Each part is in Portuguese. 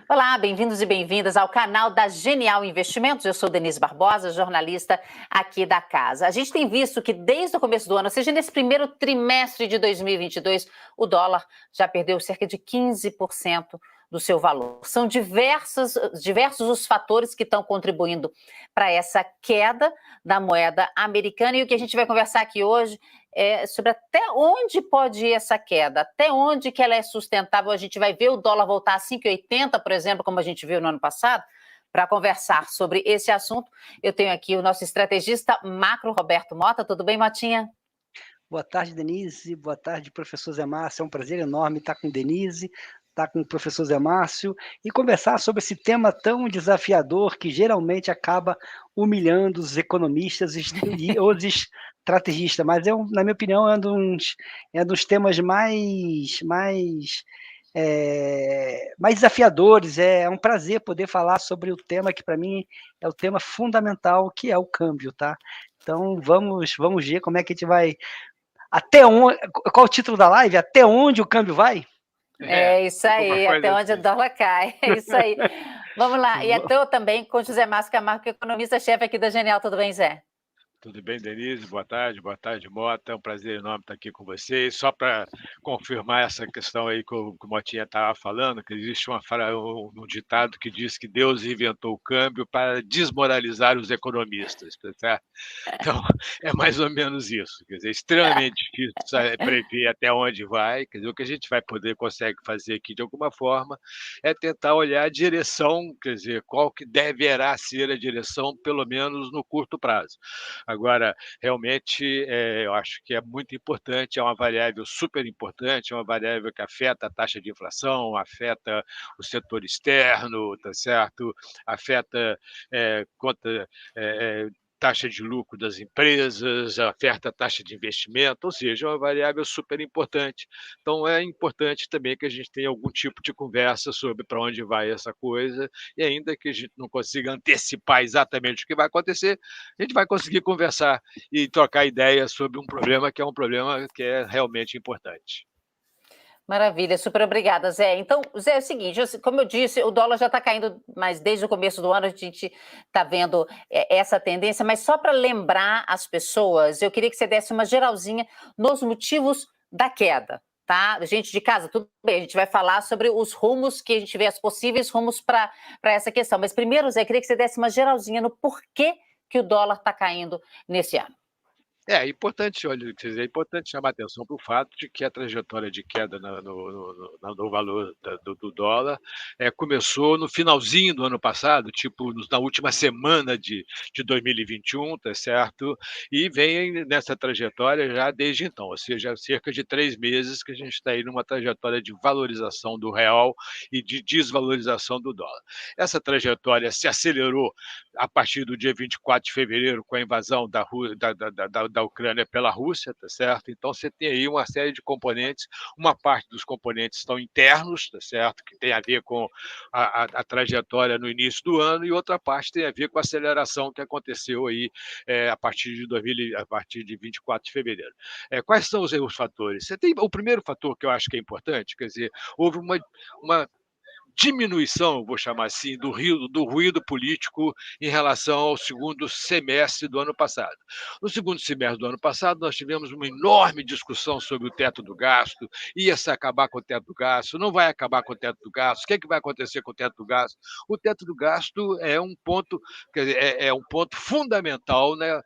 Olá, bem-vindos e bem-vindas ao canal da Genial Investimentos. Eu sou Denise Barbosa, jornalista aqui da casa. A gente tem visto que desde o começo do ano, ou seja, nesse primeiro trimestre de 2022, o dólar já perdeu cerca de 15% do seu valor. São diversos os fatores que estão contribuindo para essa queda da moeda americana, e o que a gente vai conversar aqui hoje é sobre até onde pode ir essa queda, até onde que ela é sustentável. A gente vai ver o dólar voltar a 5,80, por exemplo, como a gente viu no ano passado. Para conversar sobre esse assunto, eu tenho aqui o nosso estrategista macro, Roberto Mota. Tudo bem, Motinha? Boa tarde, Denise. Boa tarde, professor Zé Márcio. É um prazer enorme estar com Denise, estar com o professor Zé Márcio e conversar sobre esse tema tão desafiador que geralmente acaba humilhando os economistas e os estrategistas. Mas, na minha opinião, é um dos temas mais desafiadores. É um prazer poder falar sobre o tema que, para mim, é o tema fundamental, que é o câmbio, tá? Então, vamos ver como é que a gente vai... Qual o título da live? Até onde o câmbio vai? É isso aí, até onde assim. O dólar cai. É isso aí. Vamos lá. E estou também com o José Márcio Camargo, que é economista-chefe aqui da Genial. Tudo bem, Zé? Tudo bem, Denise? Boa tarde, Mota. É um prazer enorme estar aqui com vocês. Só para confirmar essa questão aí que o Motinha estava falando, que existe um ditado que diz que Deus inventou o câmbio para desmoralizar os economistas, tá certo? Então, é mais ou menos isso. Quer dizer, é extremamente difícil prever até onde vai. Quer dizer, o que a gente consegue fazer aqui de alguma forma é tentar olhar a direção, quer dizer, qual que deverá ser a direção, pelo menos no curto prazo. Agora, realmente, eu acho que é muito importante, é uma variável super importante, é uma variável que afeta a taxa de inflação, afeta o setor externo, tá certo? Afeta taxa de lucro das empresas, afeta a taxa de investimento, ou seja, é uma variável super importante. Então, é importante também que a gente tenha algum tipo de conversa sobre para onde vai essa coisa, e ainda que a gente não consiga antecipar exatamente o que vai acontecer, a gente vai conseguir conversar e trocar ideias sobre um problema que é realmente importante. Maravilha, super obrigada, Zé. Então, Zé, é o seguinte, como eu disse, o dólar já está caindo, mas desde o começo do ano a gente está vendo essa tendência, mas só para lembrar as pessoas, eu queria que você desse uma geralzinha nos motivos da queda, tá? Gente de casa, tudo bem, a gente vai falar sobre os rumos que a gente vê, os possíveis rumos para essa questão, mas primeiro, Zé, eu queria que você desse uma geralzinha no porquê que o dólar está caindo nesse ano. É importante, olha, é importante chamar atenção para o fato de que a trajetória de queda no valor do dólar começou no finalzinho do ano passado, tipo na última semana de 2021, tá certo? E vem nessa trajetória já desde então, ou seja, há cerca de 3 meses que a gente está aí numa trajetória de valorização do real e de desvalorização do dólar. Essa trajetória se acelerou a partir do dia 24 de fevereiro, com a invasão da Ucrânia pela Rússia, tá certo? Então você tem aí uma série de componentes, uma parte dos componentes estão internos, tá certo? Que tem a ver com a trajetória no início do ano, e outra parte tem a ver com a aceleração que aconteceu aí a partir de 24 de fevereiro. Quais são os fatores? Você tem o primeiro fator que eu acho que é importante, quer dizer, houve uma diminuição, vou chamar assim, do ruído político em relação ao segundo semestre do ano passado. No segundo semestre do ano passado, nós tivemos uma enorme discussão sobre o teto do gasto, ia-se acabar com o teto do gasto, não vai acabar com o teto do gasto, o que vai acontecer com o teto do gasto? O teto do gasto é um ponto, quer dizer, é um ponto fundamental, né,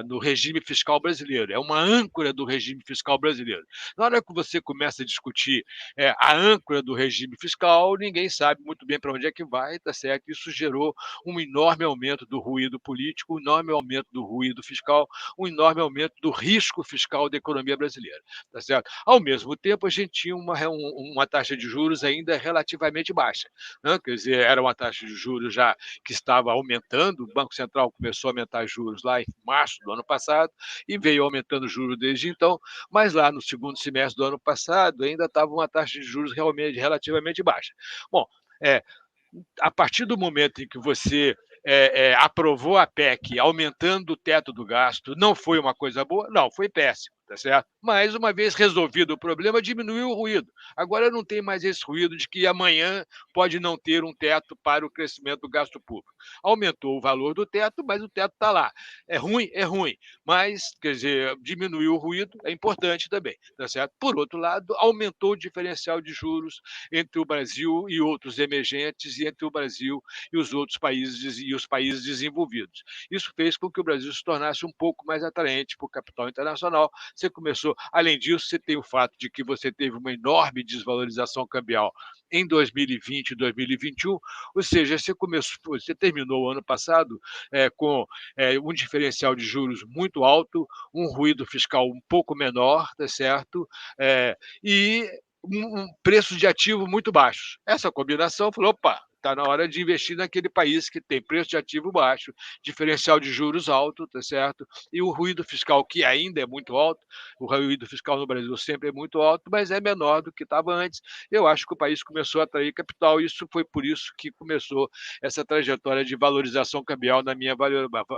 no regime fiscal brasileiro, é uma âncora do regime fiscal brasileiro. Na hora que você começa a discutir a âncora do regime fiscal, ninguém sabe muito bem para onde é que vai, tá certo? Isso gerou um enorme aumento do ruído político, um enorme aumento do ruído fiscal, um enorme aumento do risco fiscal da economia brasileira, tá certo? Ao mesmo tempo, a gente tinha uma taxa de juros ainda relativamente baixa, né? Quer dizer, era uma taxa de juros já que estava aumentando, o Banco Central começou a aumentar juros lá em março do ano passado e veio aumentando juros desde então, mas lá no segundo semestre do ano passado ainda estava uma taxa de juros realmente relativamente baixa. Bom, a partir do momento em que você aprovou a PEC aumentando o teto do gasto, não foi uma coisa boa? Não, foi péssimo, tá certo? Mas, uma vez resolvido o problema, diminuiu o ruído. Agora não tem mais esse ruído de que amanhã pode não ter um teto para o crescimento do gasto público. Aumentou o valor do teto, mas o teto está lá. É ruim, mas, quer dizer, diminuiu o ruído, é importante também, tá certo? Por outro lado, aumentou o diferencial de juros entre o Brasil e outros emergentes, e entre o Brasil e os outros países e os países desenvolvidos. Isso fez com que o Brasil se tornasse um pouco mais atraente para o capital internacional. Você começou, além disso, você tem o fato de que você teve uma enorme desvalorização cambial em 2020 e 2021, ou seja, você terminou o ano passado com um diferencial de juros muito alto, um ruído fiscal um pouco menor, tá certo? E preços de ativo muito baixos. Essa combinação falou, opa, está na hora de investir naquele país que tem preço de ativo baixo, diferencial de juros alto, tá certo? E o ruído fiscal, que ainda é muito alto, o ruído fiscal no Brasil sempre é muito alto, mas é menor do que estava antes. Eu acho que o país começou a atrair capital, e isso foi por isso que começou essa trajetória de valorização cambial na minha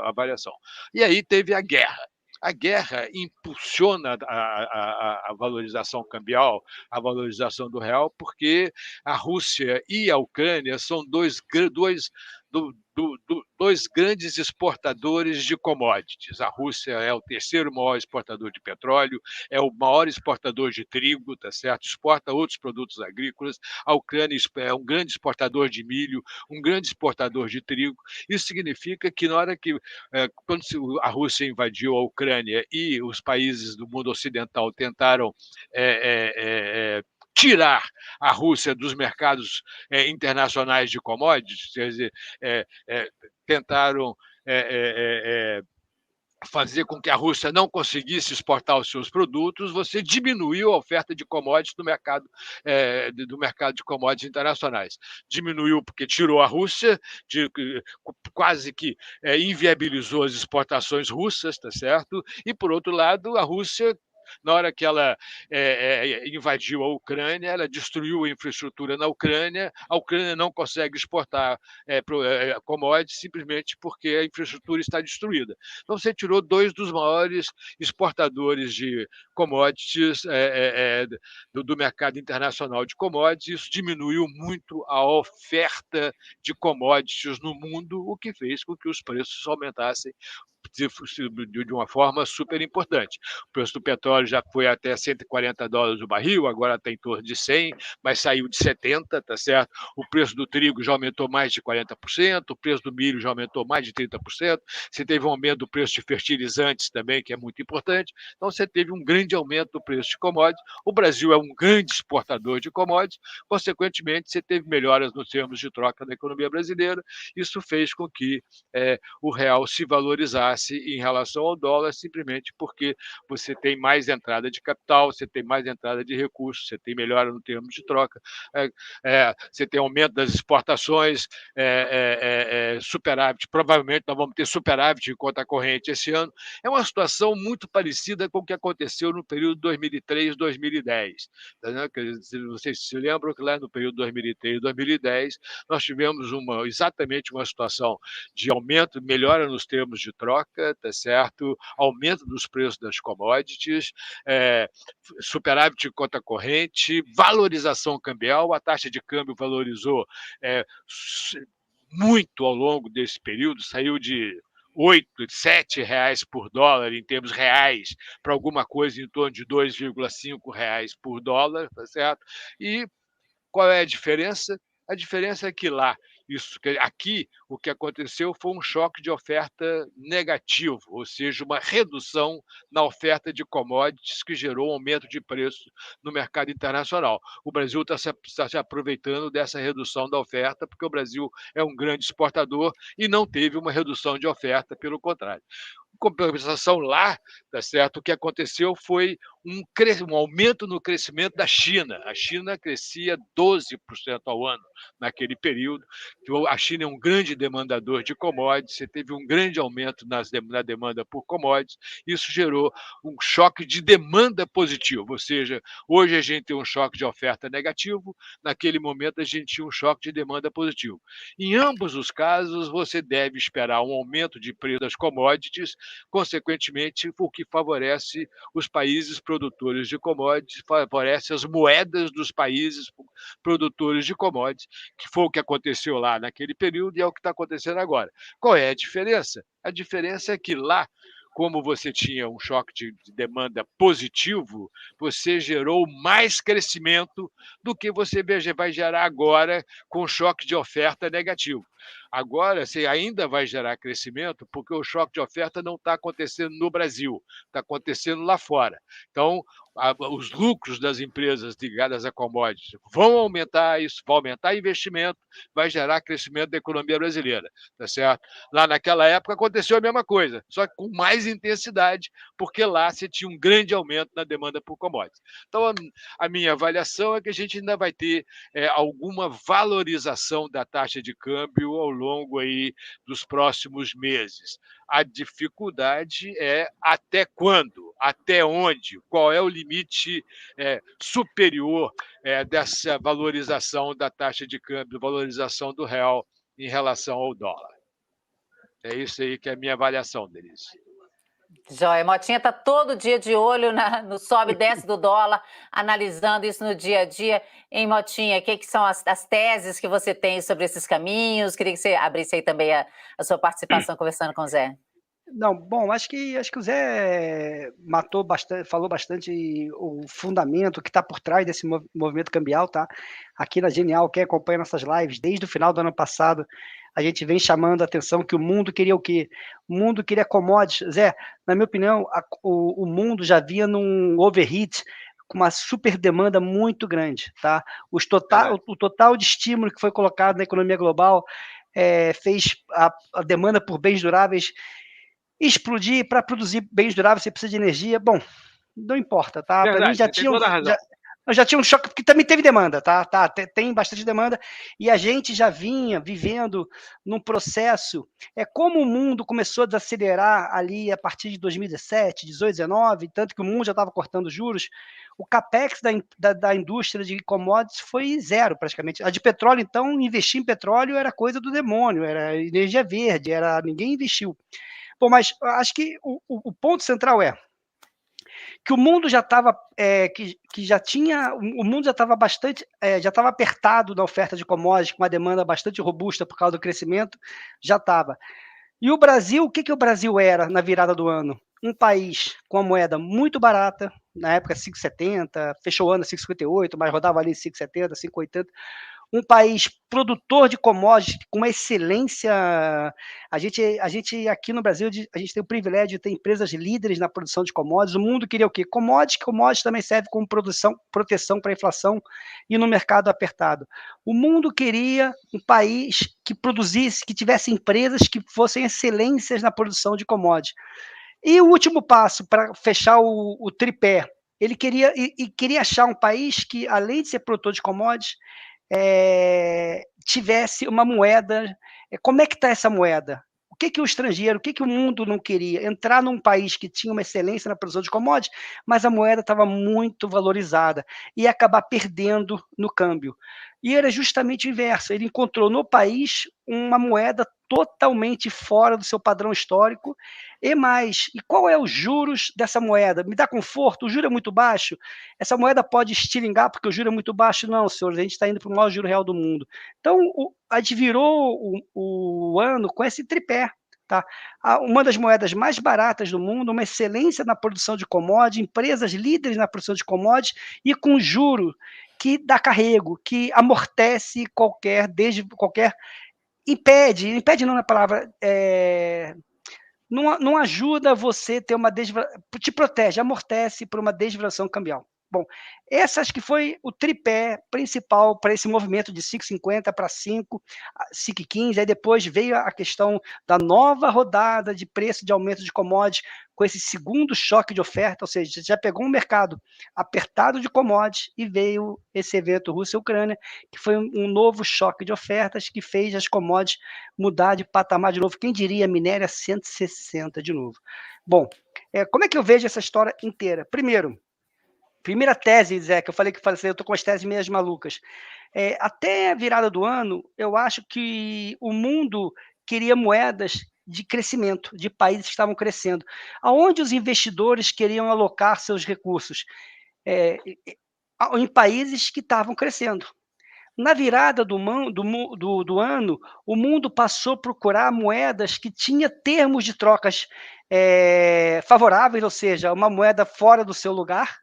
avaliação. E aí teve a guerra. A guerra impulsiona a valorização cambial, a valorização do real, porque a Rússia e a Ucrânia são dois grandes exportadores de commodities. A Rússia é o terceiro maior exportador de petróleo, é o maior exportador de trigo, tá certo? Exporta outros produtos agrícolas. A Ucrânia é um grande exportador de milho, um grande exportador de trigo. Isso significa que, na hora que, quando a Rússia invadiu a Ucrânia e os países do mundo ocidental tentaram tirar a Rússia dos mercados internacionais de commodities, quer dizer, tentaram fazer com que a Rússia não conseguisse exportar os seus produtos, você diminuiu a oferta de commodities do mercado de commodities internacionais. Diminuiu porque tirou a Rússia, quase que inviabilizou as exportações russas, tá certo? E, por outro lado, a Rússia, na hora que ela invadiu a Ucrânia, ela destruiu a infraestrutura na Ucrânia, a Ucrânia não consegue exportar commodities simplesmente porque a infraestrutura está destruída. Então, você tirou dois dos maiores exportadores de commodities do mercado internacional de commodities. Isso diminuiu muito a oferta de commodities no mundo, o que fez com que os preços aumentassem de uma forma super importante. O preço do petróleo já foi até $140 o barril, agora está em torno de 100, mas saiu de 70, tá certo? O preço do trigo já aumentou mais de 40%, o preço do milho já aumentou mais de 30%, você teve um aumento do preço de fertilizantes também, que é muito importante, então você teve um grande aumento do preço de commodities. O Brasil é um grande exportador de commodities, consequentemente, você teve melhoras nos termos de troca da economia brasileira. Isso fez com que o real se valorizasse em relação ao dólar, simplesmente porque você tem mais entrada de capital, você tem mais entrada de recursos, você tem melhora no termo de troca, você tem aumento das exportações, superávit. Provavelmente nós vamos ter superávit em conta corrente esse ano. É uma situação muito parecida com o que aconteceu no período 2003, 2010. Vocês se lembram que lá no período 2003 e 2010 nós tivemos exatamente uma situação de aumento, melhora nos termos de troca, tá certo? Aumento dos preços das commodities, superávit de conta corrente, valorização cambial, a taxa de câmbio valorizou muito ao longo desse período, saiu de 8, 7 reais por dólar em termos reais para alguma coisa em torno de 2,5 reais por dólar, tá certo? E qual é a diferença? A diferença é que aqui, o que aconteceu foi um choque de oferta negativo, ou seja, uma redução na oferta de commodities que gerou um aumento de preço no mercado internacional. O Brasil está se aproveitando dessa redução da oferta, porque o Brasil é um grande exportador e não teve uma redução de oferta, pelo contrário. Compensação lá, tá certo? O que aconteceu foi um aumento no crescimento da China. A China crescia 12% ao ano naquele período. A China é um grande demandador de commodities, você teve um grande aumento na demanda por commodities, isso gerou um choque de demanda positivo, ou seja, hoje a gente tem um choque de oferta negativo, naquele momento a gente tinha um choque de demanda positivo. Em ambos os casos, você deve esperar um aumento de preço das commodities, consequentemente, o que favorece os países produtores de commodities, favorece as moedas dos países produtores de commodities, que foi o que aconteceu lá naquele período e é o que está acontecendo agora. Qual é a diferença? A diferença é que lá, como você tinha um choque de demanda positivo, você gerou mais crescimento do que você vai gerar agora com choque de oferta negativo. Agora, você ainda vai gerar crescimento, porque o choque de oferta não está acontecendo no Brasil, está acontecendo lá fora. Então, os lucros das empresas ligadas a commodities vão aumentar, isso vai aumentar investimento, vai gerar crescimento da economia brasileira, tá certo? Lá naquela época aconteceu a mesma coisa, só que com mais intensidade, porque lá você tinha um grande aumento na demanda por commodities. Então, a minha avaliação é que a gente ainda vai ter alguma valorização da taxa de câmbio ao longo aí dos próximos meses. A dificuldade é até quando, até onde, qual é o limite superior dessa valorização da taxa de câmbio, valorização do real em relação ao dólar. É isso aí que é a minha avaliação, Denise. Joia, Motinha está todo dia de olho no sobe e desce do dólar, analisando isso no dia a dia. Hein, Motinha, o que são as teses que você tem sobre esses caminhos? Queria que você abrisse aí também a sua participação conversando com o Zé. Não, bom, acho que o Zé falou bastante o fundamento que está por trás desse movimento cambial, tá? Aqui na Genial, quem acompanha nossas lives desde o final do ano passado, a gente vem chamando a atenção que o mundo queria o quê? O mundo queria commodities. Zé, na minha opinião, o mundo já vinha num overheat, com uma super demanda muito grande, tá? O total de estímulo que foi colocado na economia global fez a demanda por bens duráveis explodir. Para produzir bens duráveis você precisa de energia. Bom, não importa, tá? Para mim já tinha um choque, porque também teve demanda, tá? Tem bastante demanda, e a gente já vinha vivendo num processo, como o mundo começou a desacelerar ali a partir de 2017, 18, 19, tanto que o mundo já estava cortando juros, o capex da indústria de commodities foi zero praticamente. A de petróleo, então, investir em petróleo era coisa do demônio, era energia verde, ninguém investiu. Bom, mas acho que o ponto central é que o mundo já estava o mundo já estava bastante, já estava apertado na oferta de commodities, com uma demanda bastante robusta por causa do crescimento, já estava. E o Brasil, o que o Brasil era na virada do ano? Um país com a moeda muito barata, na época 5,70, fechou o ano 5,58, mas rodava ali 5,70, 5,80. Um país produtor de commodities com uma excelência. A gente aqui no Brasil, a gente tem o privilégio de ter empresas líderes na produção de commodities. O mundo queria o quê? Commodities também serve como proteção para a inflação e no mercado apertado. O mundo queria um país que produzisse, que tivesse empresas que fossem excelências na produção de commodities. E o último passo para fechar o tripé, ele queria achar um país que, além de ser produtor de commodities, tivesse uma moeda. Como é que está essa moeda? O que o estrangeiro, o que o mundo não queria? Entrar num país que tinha uma excelência na produção de commodities, mas a moeda estava muito valorizada e ia acabar perdendo no câmbio. E era justamente o inverso. Ele encontrou no país uma moeda totalmente fora do seu padrão histórico. E mais, e qual é os juros dessa moeda? Me dá conforto? O juro é muito baixo? Essa moeda pode estilingar porque o juro é muito baixo? Não, senhores, a gente está indo para o maior juro real do mundo. Então, a gente virou o ano com esse tripé. Tá? Uma das moedas mais baratas do mundo, uma excelência na produção de commodities, empresas líderes na produção de commodities e com juro que dá carrego, que amortece impede não é a palavra, não ajuda você a ter te protege, amortece por uma desvalorização cambial. Bom, essa acho que foi o tripé principal para esse movimento de 5,50 para 5,15, aí depois veio a questão da nova rodada de preço de aumento de commodities, com esse segundo choque de oferta, ou seja, já pegou um mercado apertado de commodities e veio esse evento Rússia-Ucrânia, que foi um novo choque de ofertas que fez as commodities mudar de patamar de novo. Quem diria minério a 160 de novo? Bom, como é que eu vejo essa história inteira? Primeira tese, Zé, que eu falei eu estou com as teses meio malucas. Até a virada do ano, eu acho que o mundo queria moedas de crescimento, de países que estavam crescendo. Aonde os investidores queriam alocar seus recursos? Em países que estavam crescendo. Na virada do ano, o mundo passou a procurar moedas que tinham termos de trocas favoráveis, ou seja, uma moeda fora do seu lugar,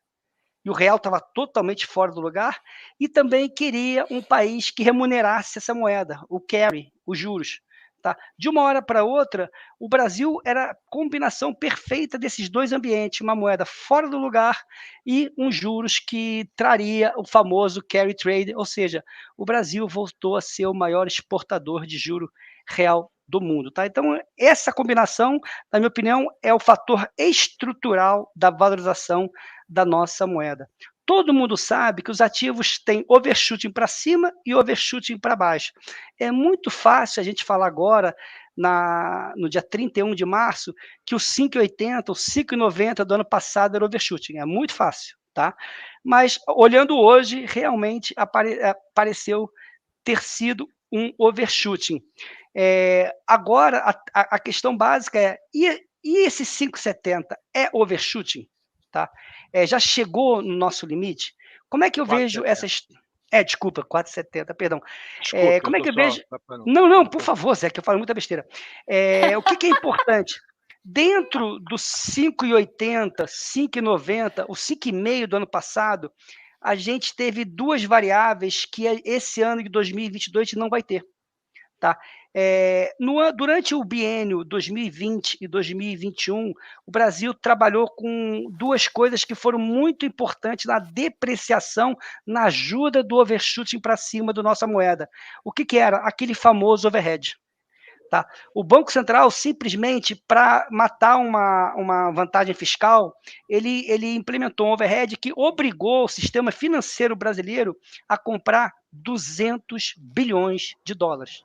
e o real estava totalmente fora do lugar, e também queria um país que remunerasse essa moeda, o carry, os juros. Tá? De uma hora para outra, o Brasil era a combinação perfeita desses dois ambientes, uma moeda fora do lugar e uns juros que traria o famoso carry trade, ou seja, o Brasil voltou a ser o maior exportador de juro real do mundo. Tá? Então, essa combinação, na minha opinião, é o fator estrutural da valorização da nossa moeda. Todo mundo sabe que os ativos têm overshooting para cima e overshooting para baixo. É muito fácil a gente falar agora, no dia 31 de março, que o 5,80, o 5,90 do ano passado era overshooting. É muito fácil, tá? Mas, olhando hoje, realmente pareceu ter sido um overshooting. Agora, a questão básica é, e esse 5,70 é overshooting? Tá? Já chegou no nosso limite? Como é que eu vejo essas... desculpa, 4,70, perdão. Desculpa, como é que eu vejo... Não, por favor, Zé, que eu falo muita besteira. O que é importante? Dentro dos 5,80, 5,90, o 5,5 do ano passado, a gente teve duas variáveis que esse ano de 2022 não vai ter. Tá? Durante o biênio 2020 e 2021, o Brasil trabalhou com duas coisas que foram muito importantes na depreciação, na ajuda do overshooting para cima da nossa moeda. O que era? Aquele famoso overhead. Tá? O Banco Central, simplesmente, para matar uma vantagem fiscal, ele implementou um overhead que obrigou o sistema financeiro brasileiro a comprar 200 bilhões de dólares.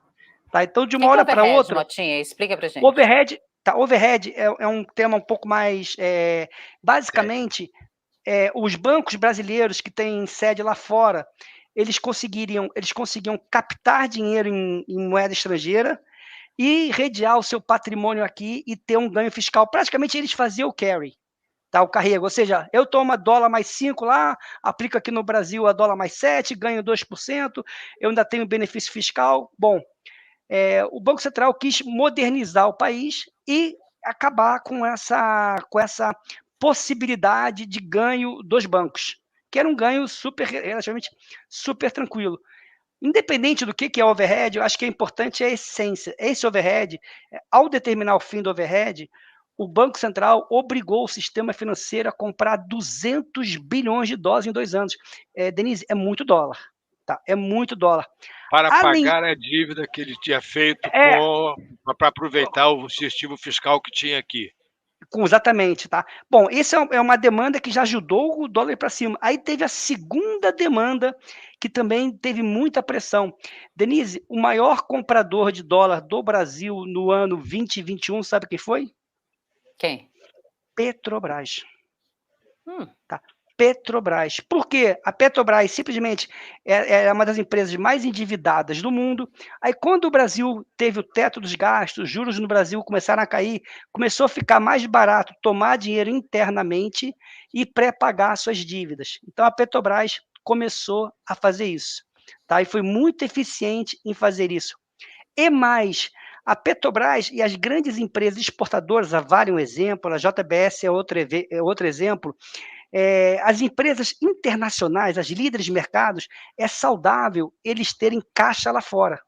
Tá? Então, de uma hora para outra... Motinha, explica para gente. Overhead é um tema um pouco mais... basicamente, os bancos brasileiros que têm sede lá fora, eles conseguiam captar dinheiro em moeda estrangeira e redear o seu patrimônio aqui e ter um ganho fiscal. Praticamente, eles faziam o carry. Tá, o carrego, ou seja, eu tomo dólar mais 5 lá, aplico aqui no Brasil a dólar mais 7, ganho 2%, eu ainda tenho benefício fiscal. Bom, o Banco Central quis modernizar o país e acabar com essa possibilidade de ganho dos bancos, que era um ganho relativamente super tranquilo. Independente do que é overhead, eu acho que é importante a essência. Esse overhead, ao determinar o fim do overhead, o Banco Central obrigou o sistema financeiro a comprar 200 bilhões de dólares em 2 anos. Denise, é muito dólar. Tá? É muito dólar. Para pagar a dívida que ele tinha feito para aproveitar o sistema fiscal que tinha aqui. Exatamente, tá? Bom, essa é uma demanda que já ajudou o dólar para cima. Aí teve a segunda demanda, que também teve muita pressão. Denise, o maior comprador de dólar do Brasil no ano 2021, sabe quem foi? Quem? Petrobras. Tá? Petrobras. Por quê? A Petrobras simplesmente é uma das empresas mais endividadas do mundo. Aí, quando o Brasil teve o teto dos gastos, os juros no Brasil começaram a cair, começou a ficar mais barato tomar dinheiro internamente e pré-pagar suas dívidas. Então, a Petrobras começou a fazer isso. Tá? E foi muito eficiente em fazer isso. E mais, a Petrobras e as grandes empresas exportadoras, a Vale é um exemplo, a JBS é outro exemplo, as empresas internacionais, as líderes de mercados, é saudável eles terem caixa lá fora.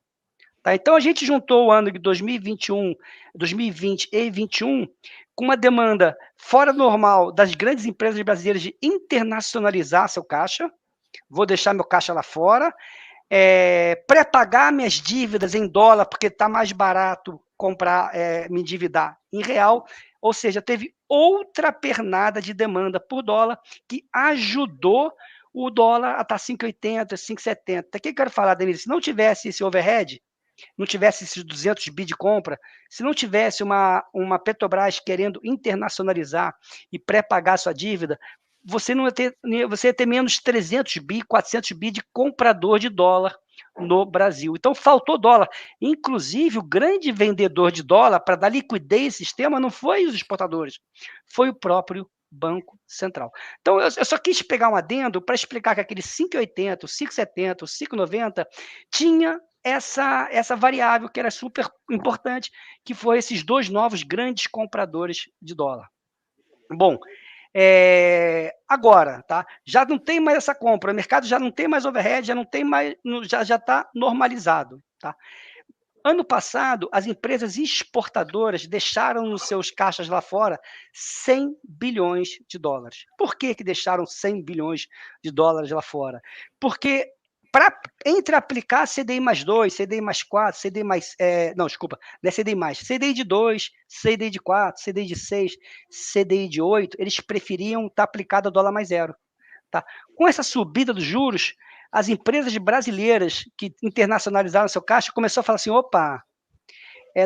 Tá? Então, a gente juntou o ano de 2020 e 2021 com uma demanda fora normal das grandes empresas brasileiras de internacionalizar seu caixa, vou deixar meu caixa lá fora, pré-pagar minhas dívidas em dólar, porque está mais barato comprar, me endividar em real, ou seja, teve outra pernada de demanda por dólar que ajudou o dólar a estar 5,80, 5,70. O que eu quero falar, Denise? Se não tivesse esse overhead, não tivesse esses 200 bi de compra, se não tivesse uma Petrobras querendo internacionalizar e pré-pagar sua dívida, você ia ter menos 300 bi, 400 bi de comprador de dólar no Brasil. Então, faltou dólar. Inclusive, o grande vendedor de dólar para dar liquidez ao sistema não foi os exportadores, foi o próprio Banco Central. Então, eu só quis pegar um adendo para explicar que aquele 5,80, o 5,70, o 5,90 tinha essa variável que era super importante, que foi esses dois novos grandes compradores de dólar. Bom, agora, tá? Já não tem mais essa compra, o mercado já não tem mais overhead, já não tem mais, já está normalizado, tá? Ano passado, as empresas exportadoras deixaram nos seus caixas lá fora 100 bilhões de dólares. Por que deixaram 100 bilhões de dólares lá fora? Porque entre aplicar CDI mais 2, CDI mais 4, CDI mais... não, desculpa, não é CDI mais. CDI de 2, CDI de 4, CDI de 6, CDI de 8, eles preferiam estar aplicado a dólar mais zero. Tá? Com essa subida dos juros, as empresas brasileiras que internacionalizaram seu caixa começaram a falar assim, opa,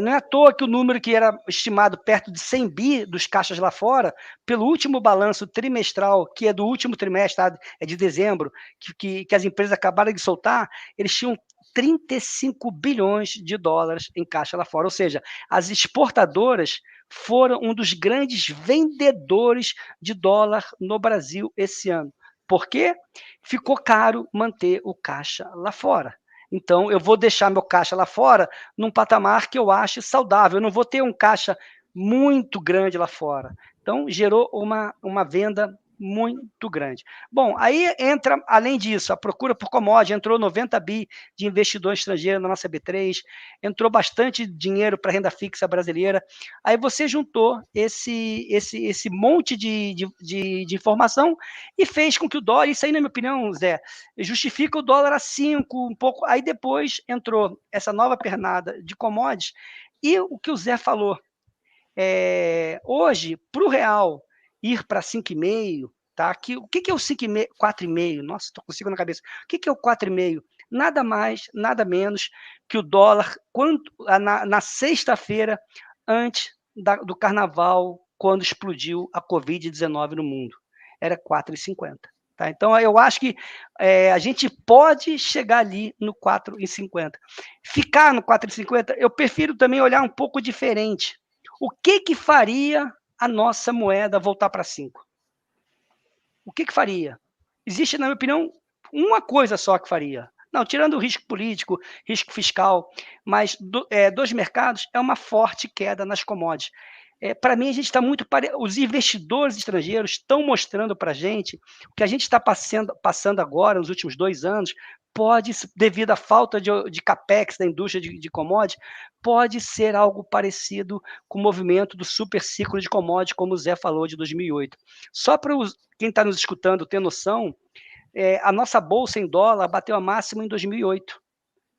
não é à toa que o número que era estimado perto de 100 bi dos caixas lá fora, pelo último balanço trimestral, que é do último trimestre, tá? É de dezembro, que as empresas acabaram de soltar, eles tinham 35 bilhões de dólares em caixa lá fora. Ou seja, as exportadoras foram um dos grandes vendedores de dólar no Brasil esse ano. Por quê? Ficou caro manter o caixa lá fora. Então, eu vou deixar meu caixa lá fora num patamar que eu ache saudável. Eu não vou ter um caixa muito grande lá fora. Então, gerou uma venda muito grande. Bom, aí entra, além disso, a procura por commodity, entrou 90 bi de investidor estrangeiro na nossa B3, entrou bastante dinheiro para a renda fixa brasileira. Aí você juntou esse monte de informação e fez com que o dólar, isso aí, na minha opinião, Zé, justifica o dólar a 5, um pouco. Aí depois entrou essa nova pernada de commodities e o que o Zé falou, hoje, para o real ir para 5,5, tá? O que é o 5,5, 4,5? Nossa, estou com 5 na cabeça. O que é o 4,5? Nada mais, nada menos que o dólar na sexta-feira, antes do carnaval, quando explodiu a Covid-19 no mundo. Era 4,50. Tá? Então, eu acho que a gente pode chegar ali no 4,50. Ficar no 4,50, eu prefiro também olhar um pouco diferente. O que faria a nossa moeda voltar para 5? O que faria? Existe, na minha opinião, uma coisa só que faria. Não, tirando o risco político, risco fiscal, mas dos mercados, é uma forte queda nas commodities. Para mim, a gente está muito... Os investidores estrangeiros estão mostrando para a gente o que a gente está passando agora, nos últimos 2 anos, pode, devido à falta de capex da indústria de commodities, pode ser algo parecido com o movimento do super ciclo de commodities, como o Zé falou, de 2008. Só para quem está nos escutando ter noção, a nossa bolsa em dólar bateu a máxima em 2008.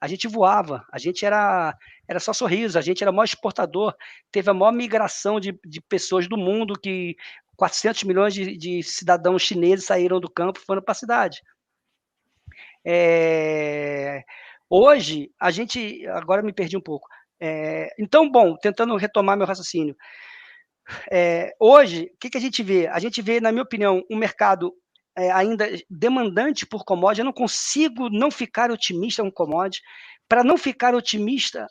A gente voava, a gente era só sorriso, a gente era o maior exportador, teve a maior migração de pessoas do mundo, que 400 milhões de cidadãos chineses saíram do campo e foram para a cidade. Hoje, a gente... Agora me perdi um pouco. Então, bom, tentando retomar meu raciocínio. Hoje, o que a gente vê? A gente vê, na minha opinião, um mercado ainda demandante por commodity. Eu não consigo não ficar otimista com commodity. Para não ficar otimista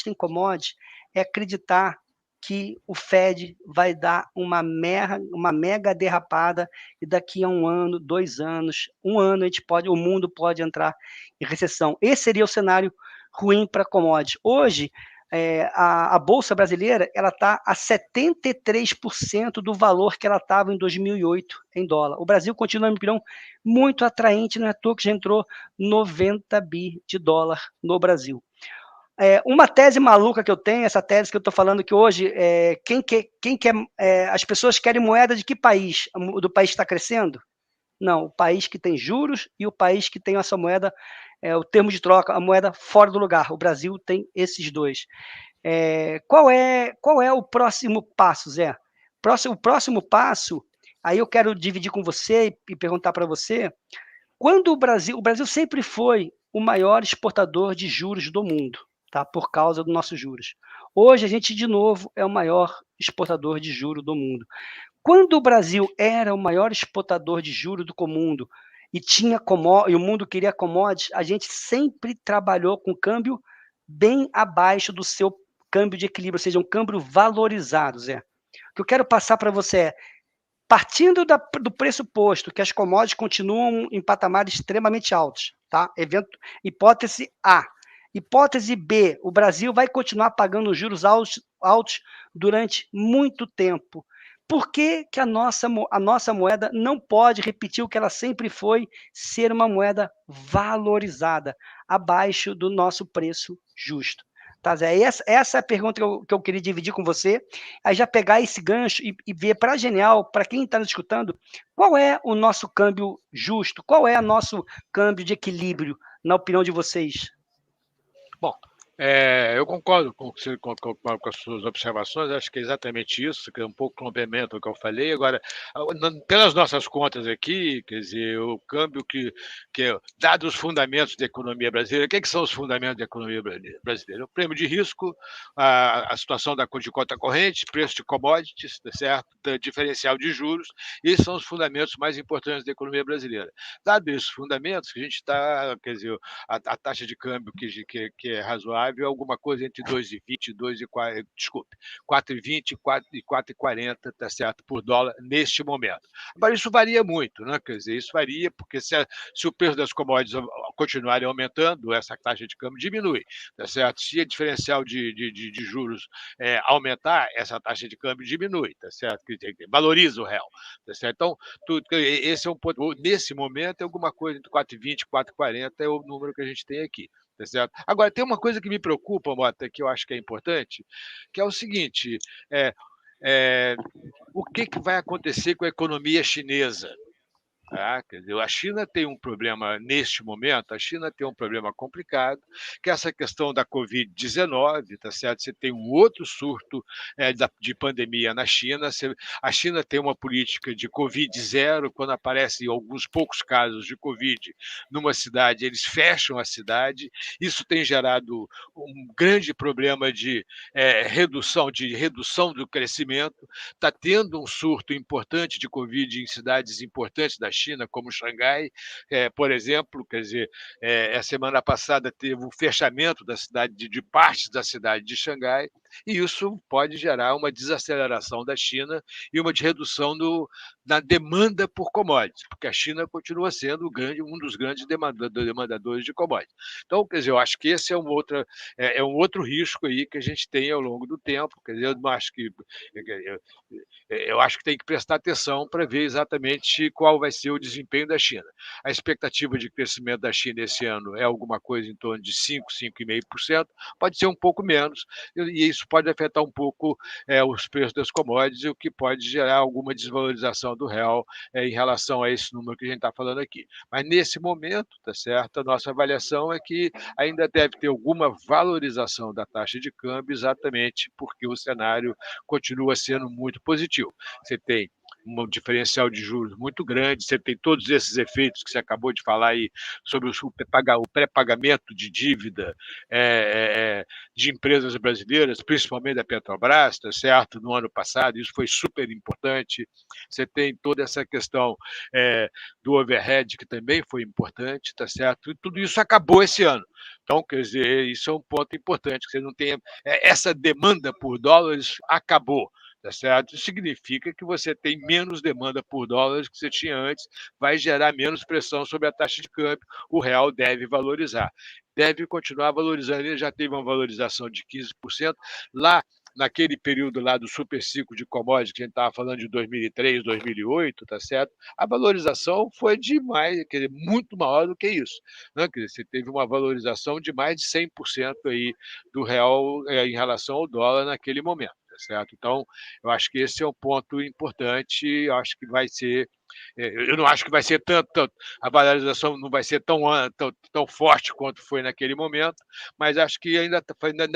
em commodity, é acreditar que o Fed vai dar uma mega derrapada e daqui a 1 ano, 2 anos, 1 ano o mundo pode entrar em recessão. Esse seria o cenário ruim para commodity. Hoje, a Bolsa Brasileira está a 73% do valor que ela estava em 2008 em dólar. O Brasil continua, na minha opinião, muito atraente, não é à toa que já entrou 90 bi de dólar no Brasil. Uma tese maluca que eu tenho, essa tese que eu estou falando que hoje, as pessoas querem moeda de que país? Do país que está crescendo? Não, o país que tem juros e o país que tem a sua moeda, o termo de troca, a moeda fora do lugar. O Brasil tem esses dois. Qual é o próximo passo, Zé? O próximo passo, aí eu quero dividir com você e perguntar para você, quando o Brasil sempre foi o maior exportador de juros do mundo, tá? Por causa dos nossos juros. Hoje a gente, de novo, é o maior exportador de juros do mundo. Quando o Brasil era o maior exportador de juros do mundo, e e o mundo queria commodities, a gente sempre trabalhou com câmbio bem abaixo do seu câmbio de equilíbrio, ou seja, um câmbio valorizado, Zé. O que eu quero passar para você é, partindo do pressuposto que as commodities continuam em patamares extremamente altos, tá? Hipótese A. Hipótese B, o Brasil vai continuar pagando juros altos durante muito tempo. Por que, que a nossa moeda não pode repetir o que ela sempre foi, ser uma moeda valorizada, abaixo do nosso preço justo? Tá, Zé? Essa é a pergunta que eu queria dividir com você. Aí já pegar esse gancho e ver para a Genial, para quem está nos escutando, qual é o nosso câmbio justo, qual é o nosso câmbio de equilíbrio, na opinião de vocês? Bom, eu concordo com as suas observações, acho que é exatamente isso, que é um pouco complemento ao que eu falei. Agora, pelas nossas contas aqui, quer dizer, o câmbio dados os fundamentos da economia brasileira, o que são os fundamentos da economia brasileira? O prêmio de risco, a situação de conta corrente, preço de commodities, tá certo? Diferencial de juros, esses são os fundamentos mais importantes da economia brasileira. Dados esses fundamentos, que a gente está, quer dizer, a taxa de câmbio que é razoável, alguma coisa entre 2,20 e 2,40, desculpe, 4,20 e 4,40, tá certo, por dólar neste momento. Agora, isso varia muito, né? Quer dizer, isso varia porque se o preço das commodities continuarem aumentando, essa taxa de câmbio diminui, tá certo? Se a diferencial de juros aumentar, essa taxa de câmbio diminui, tá certo? Valoriza o real, tá certo? Então, esse é um ponto. Nesse momento, é alguma coisa entre 4,20 e 4,40 é o número que a gente tem aqui. Tá certo? Agora, tem uma coisa que me preocupa, Mota, que eu acho que é importante, que é o seguinte: é, o que vai acontecer com a economia chinesa? Tá? Quer dizer, a China tem um problema, neste momento, a China tem um problema complicado, que é essa questão da Covid-19, tá certo? Você tem um outro surto de pandemia na China, a China tem uma política de Covid zero, quando aparecem alguns poucos casos de Covid numa cidade, eles fecham a cidade, isso tem gerado um grande problema de redução do crescimento, está tendo um surto importante de Covid em cidades importantes da China, como Xangai, por exemplo, quer dizer, a semana passada teve o fechamento da cidade, de partes da cidade de Xangai, e isso pode gerar uma desaceleração da China e uma redução na demanda por commodities, porque a China continua sendo um dos grandes demandadores de commodities. Então, quer dizer, eu acho que esse é um outro risco aí que a gente tem ao longo do tempo. Quer dizer, eu não acho que eu acho que tem que prestar atenção para ver exatamente qual vai ser o desempenho da China. A expectativa de crescimento da China esse ano é alguma coisa em torno de 5, 5,5%, pode ser um pouco menos, e isso pode afetar um pouco os preços das commodities, o que pode gerar alguma desvalorização do real em relação a esse número que a gente está falando aqui. Mas nesse momento, tá certo, a nossa avaliação é que ainda deve ter alguma valorização da taxa de câmbio, exatamente porque o cenário continua sendo muito positivo. Você tem um diferencial de juros muito grande, você tem todos esses efeitos que você acabou de falar aí sobre o pré-pagamento de dívida de empresas brasileiras, principalmente da Petrobras, tá certo? No ano passado, isso foi super importante. Você tem toda essa questão do overhead, que também foi importante, tá certo? E tudo isso acabou esse ano. Então, quer dizer, isso é um ponto importante, que você não tem essa demanda por dólares acabou. Tá certo? Isso significa que você tem menos demanda por dólares que você tinha antes, vai gerar menos pressão sobre a taxa de câmbio, o real deve valorizar. Deve continuar valorizando, ele já teve uma valorização de 15%. Lá, naquele período lá do super ciclo de commodities, que a gente estava falando de 2003, 2008, tá certo? A valorização foi quer dizer, muito maior do que isso. Né? Quer dizer, você teve uma valorização de mais de 100% aí do real em relação ao dólar naquele momento. Tá certo? Então, eu acho que esse é um ponto importante, eu acho que vai ser. Eu não acho que vai ser a valorização não vai ser tão forte quanto foi naquele momento, mas acho que ainda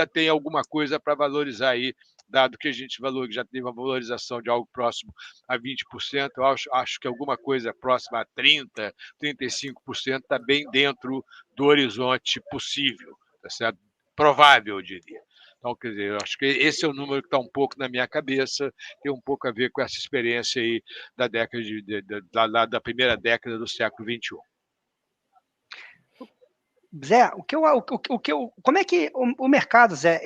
tem alguma coisa para valorizar aí, dado que a gente já teve uma valorização de algo próximo a 20%, eu acho que alguma coisa próxima a 30%, 35% está bem dentro do horizonte possível, tá certo? Provável, eu diria. Então, quer dizer, eu acho que esse é o número que está um pouco na minha cabeça, tem um pouco a ver com essa experiência aí da década da primeira década do século XXI. Zé, como é que o mercado, Zé,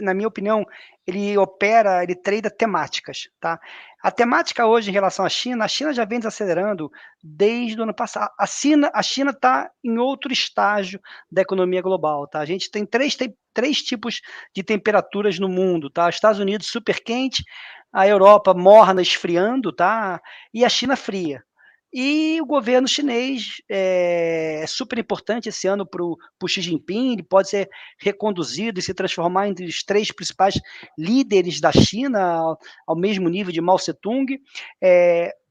na minha opinião, ele opera, ele trada temáticas, tá? A temática hoje em relação à China, a China já vem desacelerando desde o ano passado. A China está em outro estágio da economia global, tá? A gente tem três tipos de temperaturas no mundo, tá? Os Estados Unidos super quente, a Europa morna, esfriando, tá? E a China fria. E o governo chinês é super importante esse ano para o Xi Jinping, ele pode ser reconduzido e se transformar entre os três principais líderes da China, ao mesmo nível de Mao Tse-tung.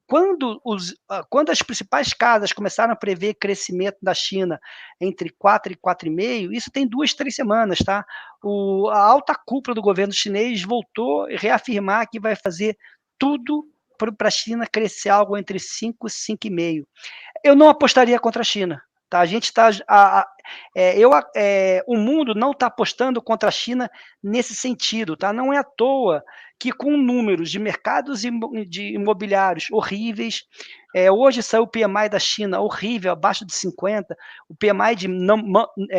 Quando as principais casas começaram a prever crescimento da China entre 4 e 4,5, isso tem 2, 3 semanas, tá? A alta cúpula do governo chinês voltou a reafirmar que vai fazer tudo para a China crescer algo entre 5 e 5,5. Eu não apostaria contra a China. Tá? A gente está. O mundo não está apostando contra a China nesse sentido. Tá? Não é à toa que, com números de mercados de imobiliários horríveis, hoje saiu o PMI da China horrível, abaixo de 50, o PMI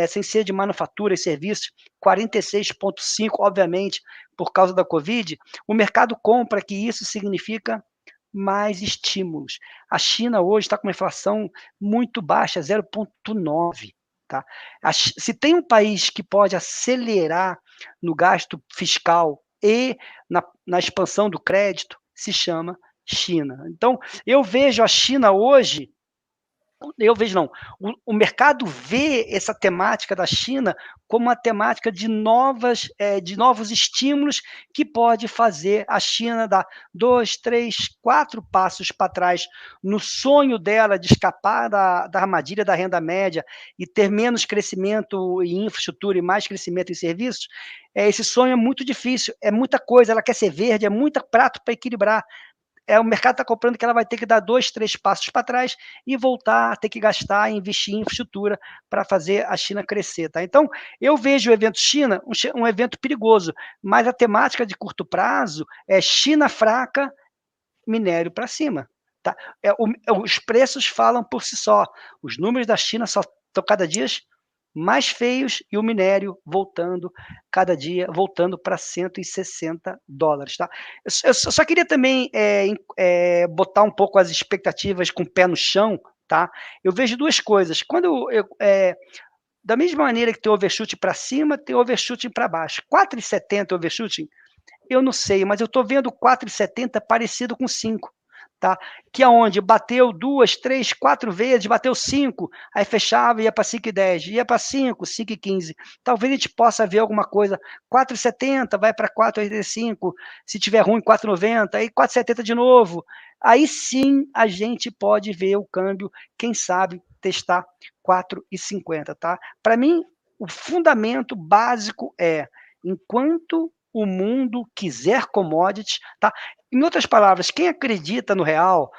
sem ser de manufatura e serviços, 46,5, obviamente, por causa da Covid. O mercado compra que isso significa mais estímulos. A China hoje está com uma inflação muito baixa, 0,9. Tá? Se tem um país que pode acelerar no gasto fiscal e na expansão do crédito, se chama China. Então, eu vejo a China hoje, o mercado vê essa temática da China como uma temática de novos estímulos que pode fazer a China dar 2, 3, 4 passos para trás no sonho dela de escapar da armadilha da renda média e ter menos crescimento em infraestrutura e mais crescimento em serviços. Esse sonho é muito difícil, é muita coisa, ela quer ser verde, é muito prato para equilibrar. O mercado está comprando que ela vai ter que dar 2, 3 passos para trás e voltar a ter que gastar e investir em infraestrutura para fazer a China crescer. Tá? Então, eu vejo o evento China um evento perigoso, mas a temática de curto prazo é China fraca, minério para cima. Tá? Os preços falam por si só. Os números da China só estão cada dia mais feios e o minério cada dia voltando para $160. Tá? Eu só queria também botar um pouco as expectativas com o pé no chão. Tá? Eu vejo duas coisas. Da mesma maneira que tem overshooting para cima, tem overshooting para baixo. 4,70 overshooting, eu não sei, mas eu estou vendo 4,70 parecido com 5. Tá? Que é onde bateu 2, 3, 4 vezes, bateu 5, aí fechava, ia para 5,10, ia para 5, 5,15. Talvez a gente possa ver alguma coisa, 4,70, vai para 4,85, se tiver ruim, 4,90, aí 4,70 de novo. Aí sim a gente pode ver o câmbio, quem sabe, testar 4,50. Tá? Para mim, o fundamento básico é, enquanto o mundo quiser commodities, tá? Em outras palavras, quem acredita no real,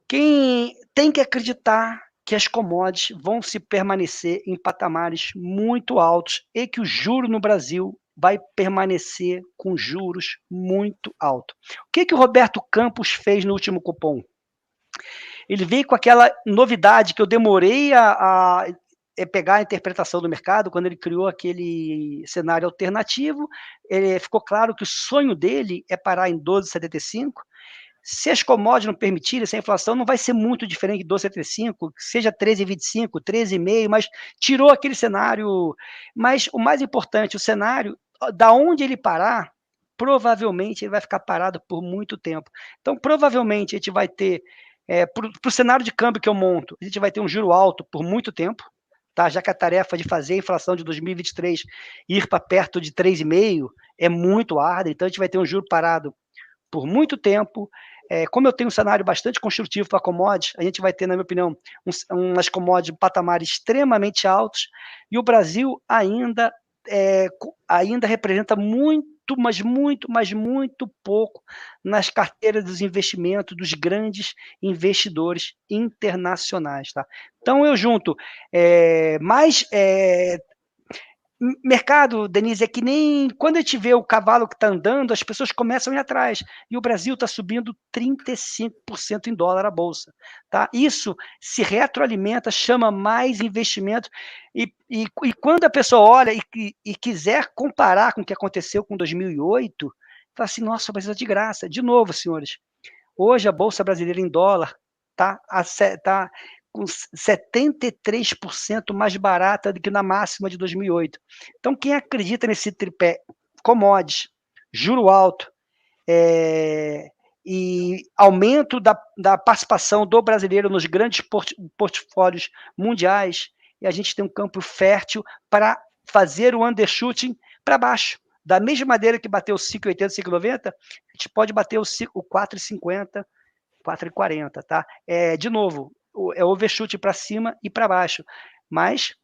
quem tem que acreditar que as commodities vão se permanecer em patamares muito altos e que o juro no Brasil vai permanecer com juros muito altos. O que o Roberto Campos fez no último cupom? Ele veio com aquela novidade que eu demorei a pegar a interpretação do mercado, quando ele criou aquele cenário alternativo, ficou claro que o sonho dele é parar em 12,75. Se as commodities não permitirem, se a inflação não vai ser muito diferente de 12,75, seja 13,25, 13,5, mas tirou aquele cenário. Mas o mais importante, o cenário, da onde ele parar, provavelmente ele vai ficar parado por muito tempo. Então, provavelmente, a gente vai ter, para o cenário de câmbio que eu monto, a gente vai ter um juro alto por muito tempo, tá? Já que a tarefa de fazer a inflação de 2023 ir para perto de 3,5 é muito árdua, então a gente vai ter um juro parado por muito tempo. Como eu tenho um cenário bastante construtivo para commodities, a gente vai ter, na minha opinião, umas commodities patamares extremamente altos, e o Brasil ainda representa muito, mas muito pouco nas carteiras dos investimentos dos grandes investidores internacionais. Tá? Então, eu junto Mercado, Denise, é que nem quando a gente vê o cavalo que está andando, as pessoas começam a ir atrás. E o Brasil está subindo 35% em dólar a bolsa. Tá? Isso se retroalimenta, chama mais investimento. E quando a pessoa olha e quiser comparar com o que aconteceu com 2008, fala assim: nossa, mas é de graça. De novo, senhores, hoje a bolsa brasileira em dólar está com 73% mais barata do que na máxima de 2008. Então, quem acredita nesse tripé commodities, juro alto, e aumento da participação do brasileiro nos grandes portfólios mundiais, e a gente tem um campo fértil para fazer o undershooting para baixo. Da mesma maneira que bateu o 5,80, 5,90, a gente pode bater o 4,50, 4,40, tá? De novo, é overshoot para cima e para baixo. Mas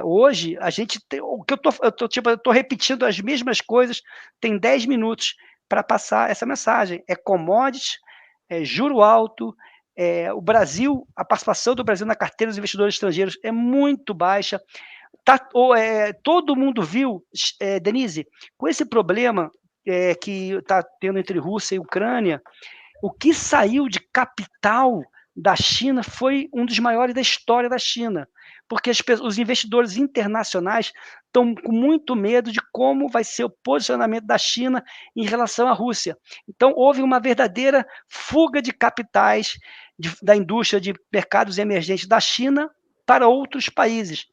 hoje a gente tem. O que eu tô repetindo as mesmas coisas, tem 10 minutos para passar essa mensagem. É commodities, juro alto. O Brasil, a participação do Brasil na carteira dos investidores estrangeiros é muito baixa. Todo mundo viu, Denise, com esse problema que está tendo entre Rússia e Ucrânia, o que saiu de capital da China foi um dos maiores da história da China, porque os investidores internacionais estão com muito medo de como vai ser o posicionamento da China em relação à Rússia. Então, houve uma verdadeira fuga de capitais da indústria de mercados emergentes da China para outros países.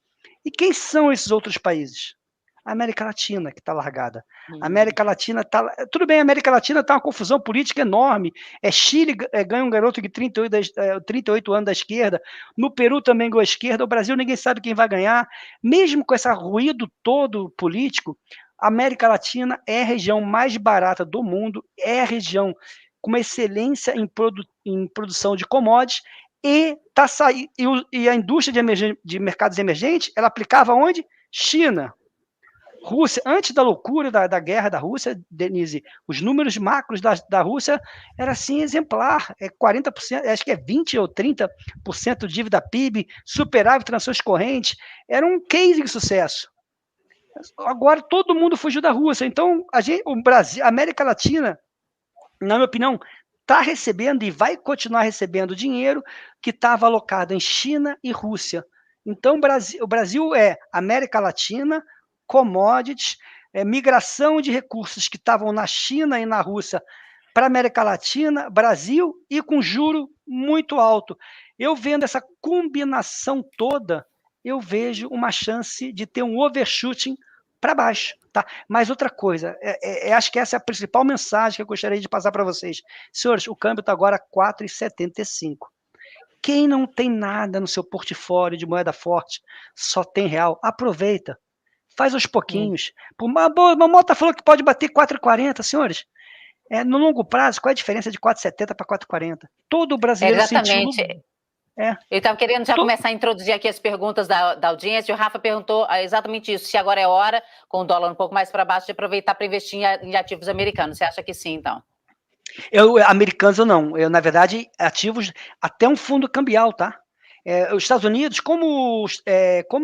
E quem são esses outros países? A América Latina, que está largada. A América Latina está. Tudo bem, a América Latina está uma confusão política enorme. Chile ganha um garoto de 38 anos da esquerda. No Peru também ganhou a esquerda. O Brasil ninguém sabe quem vai ganhar. Mesmo com esse ruído todo político, a América Latina é a região mais barata do mundo, é a região com uma excelência em produção de commodities. E a indústria de mercados emergentes, ela aplicava onde? China. Rússia, antes da loucura da guerra da Rússia, Denise, os números macros da Rússia era assim exemplar, 40%, acho que é 20 ou 30% de dívida PIB, superávit transações correntes, era um case de sucesso. Agora todo mundo fugiu da Rússia, então o Brasil, a América Latina, na minha opinião, está recebendo e vai continuar recebendo dinheiro que estava alocado em China e Rússia. Então o Brasil é América Latina, commodities, migração de recursos que estavam na China e na Rússia para a América Latina, Brasil, e com juro muito alto. Eu vendo essa combinação toda, eu vejo uma chance de ter um overshooting para baixo. Tá? Mas outra coisa, acho que essa é a principal mensagem que eu gostaria de passar para vocês. Senhores, o câmbio está agora 4,75. Quem não tem nada no seu portfólio de moeda forte, só tem real, aproveita. Faz aos pouquinhos. Uma moto falou que pode bater 4,40, senhores. No longo prazo, qual é a diferença de 4,70 para 4,40? Todo brasileiro sentiu. Eu estava querendo já começar a introduzir aqui as perguntas da audiência, e o Rafa perguntou exatamente isso, se agora é hora, com o dólar um pouco mais para baixo, de aproveitar para investir em ativos americanos. Você acha que sim, então? Americanos eu não. Na verdade, ativos, até um fundo cambial, tá? Os Estados Unidos, como os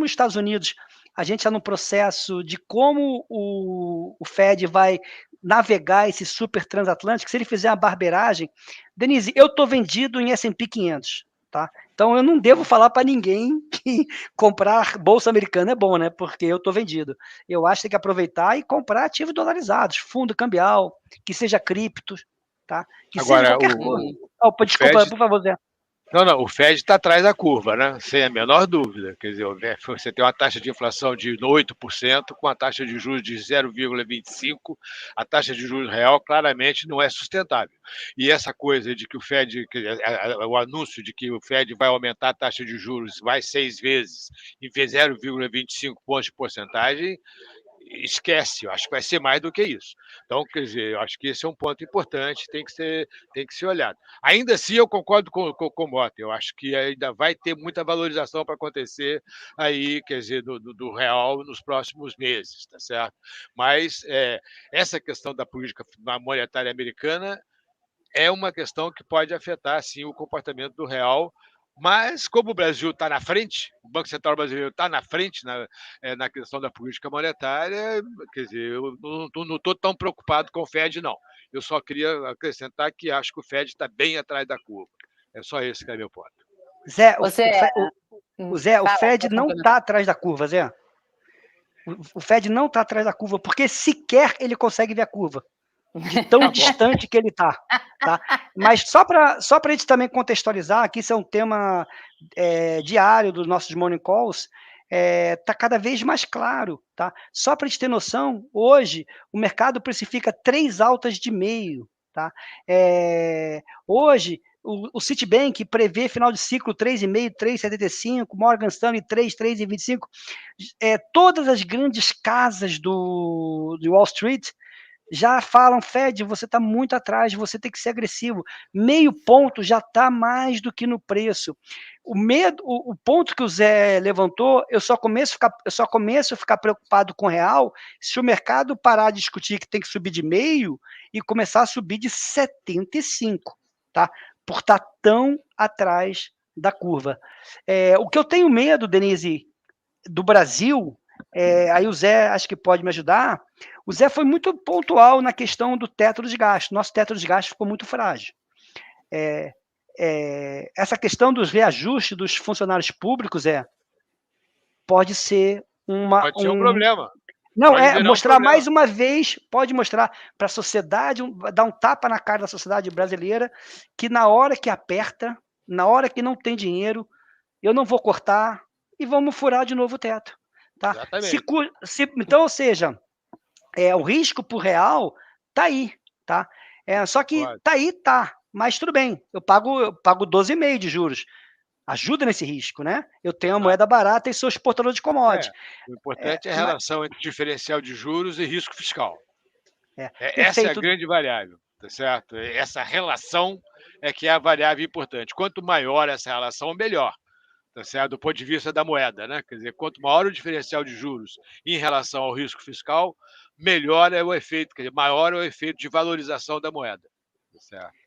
Estados Unidos, a gente está no processo de como o Fed vai navegar esse super transatlântico, se ele fizer uma barbeiragem. Denise, eu estou vendido em S&P 500, tá? Então eu não devo falar para ninguém que comprar bolsa americana é bom, né? Porque eu estou vendido. Eu acho que tem que aproveitar e comprar ativos dolarizados, fundo cambial, que seja cripto, tá? Que agora, seja qualquer coisa. Desculpa, Fed, por favor, Zé. Não, o Fed está atrás da curva, né? Sem a menor dúvida. Quer dizer, você tem uma taxa de inflação de 8%, com a taxa de juros de 0,25%, a taxa de juros real claramente não é sustentável. E essa coisa de que o Fed, o anúncio de que o Fed vai aumentar a taxa de juros vai 6 vezes em vez de 0,25 pontos de porcentagem, esquece, eu acho que vai ser mais do que isso. Então, quer dizer, eu acho que esse é um ponto importante, tem que ser olhado. Ainda assim, eu concordo com o Mota, eu acho que ainda vai ter muita valorização para acontecer aí, quer dizer, do real nos próximos meses, tá certo? Mas essa questão da política monetária americana é uma questão que pode afetar, sim, o comportamento do real Mas, como o Brasil está na frente, o Banco Central brasileiro está na frente na questão da política monetária, quer dizer, eu não estou tão preocupado com o Fed, não. Eu só queria acrescentar que acho que o Fed está bem atrás da curva. É só esse que é meu ponto. Zé, Você. Zé, o Fala, Fed pode não complementar. está atrás da curva, Zé. O Fed não está atrás da curva, porque sequer ele consegue ver a curva, de tão Tá bom. distante que ele está. Tá? Mas só para a gente também contextualizar, que isso é um tema diário dos nossos morning calls, está cada vez mais claro. Tá? Só para a gente ter noção, hoje o mercado precifica 3 altas de meio. Tá? Hoje, o Citibank prevê final de ciclo 3,5, 3,75, Morgan Stanley 3, 3,25. Todas as grandes casas de Wall Street já falam, Fed, você está muito atrás, você tem que ser agressivo. Meio ponto já está mais do que no preço. O ponto que o Zé levantou, eu só começo a ficar preocupado com o real se o mercado parar de discutir que tem que subir de meio e começar a subir de 75, tá? Por estar tão atrás da curva. O que eu tenho medo, Denise, do Brasil, aí o Zé acho que pode me ajudar. O Zé foi muito pontual na questão do teto dos gastos. Nosso teto dos gastos ficou muito frágil. Essa questão dos reajustes dos funcionários públicos pode ser Pode ser um problema. Não, Pode virar um mostrar problema. mais uma vez, pode mostrar para a sociedade, dar um tapa na cara da sociedade brasileira, que na hora que aperta, na hora que não tem dinheiro, eu não vou cortar e vamos furar de novo o teto. Tá? Exatamente. Então, ou seja, o risco por real tá aí, tá? Só que Pode. tá aí, tá. Mas tudo bem, eu pago 12,5 de juros. Ajuda nesse risco, né? Eu tenho a moeda barata e sou exportador de commodity. O importante é a relação entre diferencial de juros e risco fiscal. Essa é a Perfeito. grande variável, tá certo? Essa relação é que é a variável importante. Quanto maior essa relação, melhor, tá certo? Do ponto de vista da moeda, né? Quer dizer, quanto maior o diferencial de juros em relação ao risco fiscal, melhor é o efeito, quer dizer, maior é o efeito de valorização da moeda, tá certo?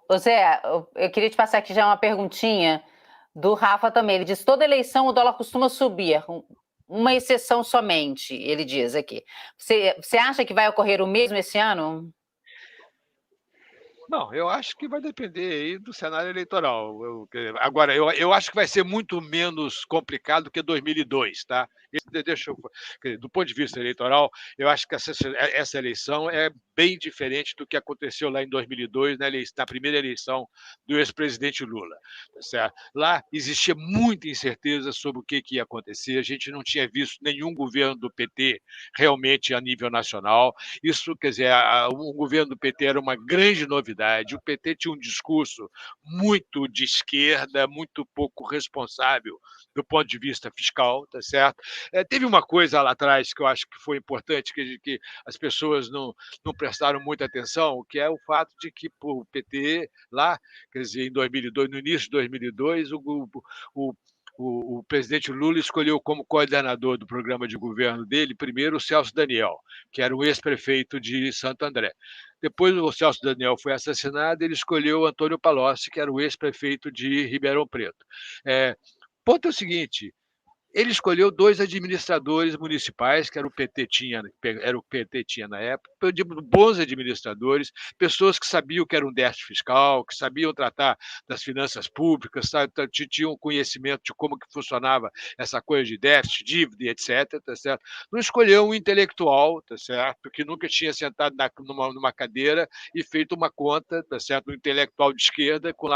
Ô Zé, eu queria te passar aqui já uma perguntinha do Rafa também. Ele diz: toda eleição o dólar costuma subir, uma exceção somente, ele diz aqui. Você acha que vai ocorrer o mesmo esse ano? Não, eu acho que vai depender aí do cenário eleitoral. Agora, eu acho que vai ser muito menos complicado que 2002, tá? Do ponto de vista eleitoral, eu acho que essa eleição é bem diferente do que aconteceu lá em 2002, na primeira eleição do ex-presidente Lula. Tá certo? Lá existia muita incerteza sobre o que ia acontecer, a gente não tinha visto nenhum governo do PT realmente a nível nacional. Isso, quer dizer, o governo do PT era uma grande novidade. O PT tinha um discurso muito de esquerda, muito pouco responsável do ponto de vista fiscal, tá certo? Teve uma coisa lá atrás que eu acho que foi importante, que as pessoas não prestaram muita atenção, que é o fato de que o PT lá, quer dizer, em 2002, no início de 2002, o presidente Lula escolheu como coordenador do programa de governo dele, primeiro, o Celso Daniel, que era o ex-prefeito de Santo André. Depois o Celso Daniel foi assassinado, ele escolheu o Antônio Palocci, que era o ex-prefeito de Ribeirão Preto. Ponto é o seguinte: ele escolheu 2 administradores municipais, que era o PT tinha na época, bons administradores, pessoas que sabiam o que era um déficit fiscal, que sabiam tratar das finanças públicas, tinham conhecimento de como que funcionava essa coisa de déficit, dívida, etc. Tá certo? Não escolheu um intelectual, tá certo? Que nunca tinha sentado numa cadeira e feito uma conta, tá certo? Um intelectual de esquerda com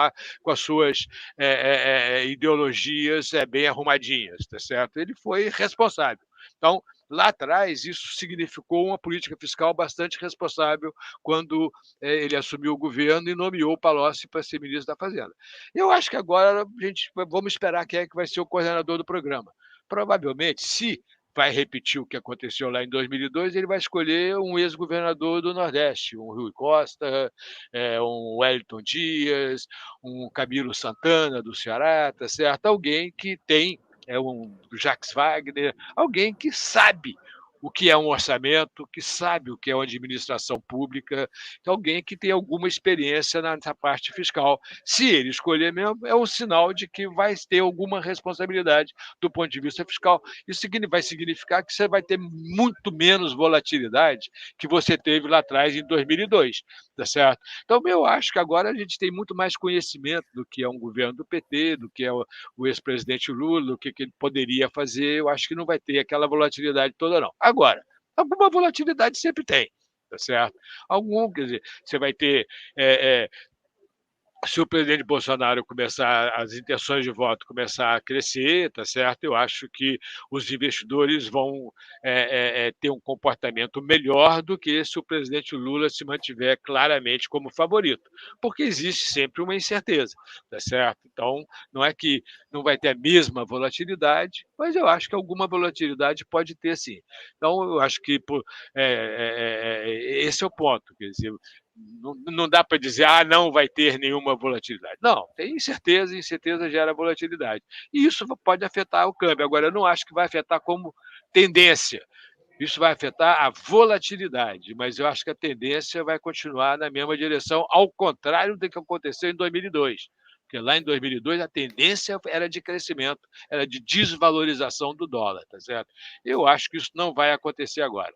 as suas ideologias bem arrumadinhas, tá certo? Ele foi responsável. Então, lá atrás, isso significou uma política fiscal bastante responsável quando ele assumiu o governo e nomeou o Palocci para ser ministro da Fazenda. Eu acho que agora vamos esperar quem é que vai ser o coordenador do programa. Provavelmente, se vai repetir o que aconteceu lá em 2002, ele vai escolher um ex-governador do Nordeste, um Rui Costa, um Wellington Dias, um Camilo Santana, do Ceará, tá certo? Alguém que tem um Jacques Wagner, alguém que sabe o que é um orçamento, que sabe o que é uma administração pública, alguém que tem alguma experiência nessa parte fiscal. Se ele escolher mesmo, é um sinal de que vai ter alguma responsabilidade do ponto de vista fiscal. Isso vai significar que você vai ter muito menos volatilidade que você teve lá atrás em 2002, tá certo? Então, eu acho que agora a gente tem muito mais conhecimento do que é um governo do PT, do que é o ex-presidente Lula, do que ele poderia fazer. Eu acho que não vai ter aquela volatilidade toda, não. Agora, alguma volatilidade sempre tem, tá certo? Quer dizer, você vai ter se o presidente Bolsonaro começar, as intenções de voto começar a crescer, tá certo? Eu acho que os investidores vão ter um comportamento melhor do que se o presidente Lula se mantiver claramente como favorito, porque existe sempre uma incerteza, tá certo? Então, não é que não vai ter a mesma volatilidade, mas eu acho que alguma volatilidade pode ter sim. Então, eu acho que esse é o ponto, quer dizer, não dá para dizer, não vai ter nenhuma volatilidade. Não, tem incerteza, e incerteza gera volatilidade. E isso pode afetar o câmbio. Agora, eu não acho que vai afetar como tendência. Isso vai afetar a volatilidade, mas eu acho que a tendência vai continuar na mesma direção, ao contrário do que aconteceu em 2002. Porque lá em 2002 a tendência era de crescimento, era de desvalorização do dólar, tá certo? Eu acho que isso não vai acontecer agora.